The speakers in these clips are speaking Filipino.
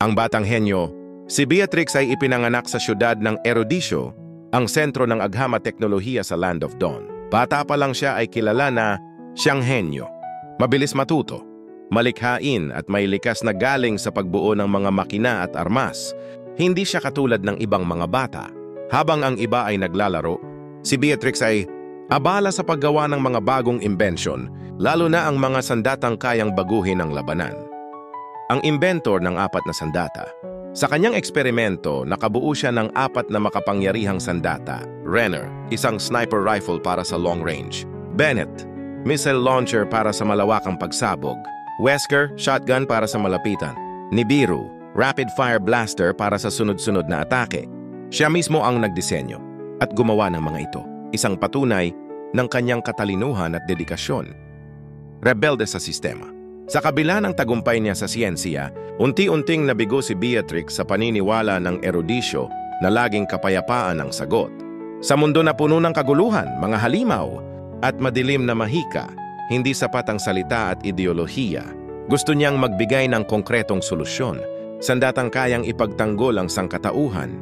Ang batang henyo, si Beatrix ay ipinanganak sa siyudad ng Erudisyo, ang sentro ng agham at teknolohiya sa Land of Dawn. Bata pa lang siya ay kilala na siyang henyo. Mabilis matuto, malikhain at may likas na galing sa pagbuo ng mga makina at armas. Hindi siya katulad ng ibang mga bata. Habang ang iba ay naglalaro, si Beatrix ay abala sa paggawa ng mga bagong imbensyon, lalo na ang mga sandatang kayang baguhin ang labanan. Ang inventor ng 4 na sandata. Sa kanyang eksperimento, nakabuo siya ng 4 na makapangyarihang sandata. Renner, isang sniper rifle para sa long range. Bennett, missile launcher para sa malawakang pagsabog. Wesker, shotgun para sa malapitan. Nibiru, rapid-fire blaster para sa sunod-sunod na atake. Siya mismo ang nagdisenyo at gumawa ng mga ito. Isang patunay ng kanyang katalinuhan at dedikasyon. Rebelde sa sistema. Sa kabila ng tagumpay niya sa siyensiya, unti-unting nabigo si Beatrix sa paniniwala ng erudisyo na laging kapayapaan ang sagot. Sa mundo na puno ng kaguluhan, mga halimaw, at madilim na mahika, hindi sapat ang salita at ideolohiya. Gusto niyang magbigay ng konkretong solusyon, sandatang kayang ipagtanggol ang sangkatauhan.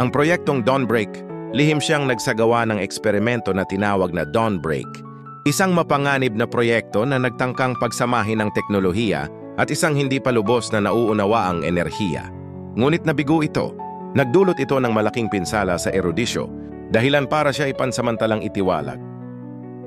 Ang proyektong Dawnbreak, lihim siyang nagsagawa ng eksperimento na tinawag na Dawnbreak. Isang mapanganib na proyekto na nagtangkang pagsamahin ng teknolohiya at isang hindi pa lubos na nauunawa ang enerhiya. Ngunit nabigo ito. Nagdulot ito ng malaking pinsala sa erudisyo, dahilan para siya ipansamantalang itiwalag.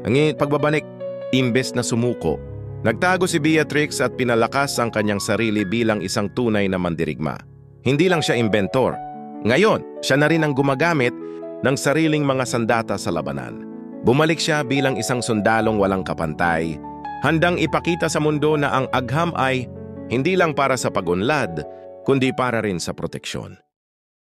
Ang pagbabalik, imbes na sumuko, nagtago si Beatrix at pinalakas ang kanyang sarili bilang isang tunay na mandirigma. Hindi lang siya inventor. Ngayon, siya na rin ang gumagamit ng sariling mga sandata sa labanan. Bumalik siya bilang isang sundalong walang kapantay, handang ipakita sa mundo na ang agham ay hindi lang para sa pag-unlad, kundi para rin sa proteksyon.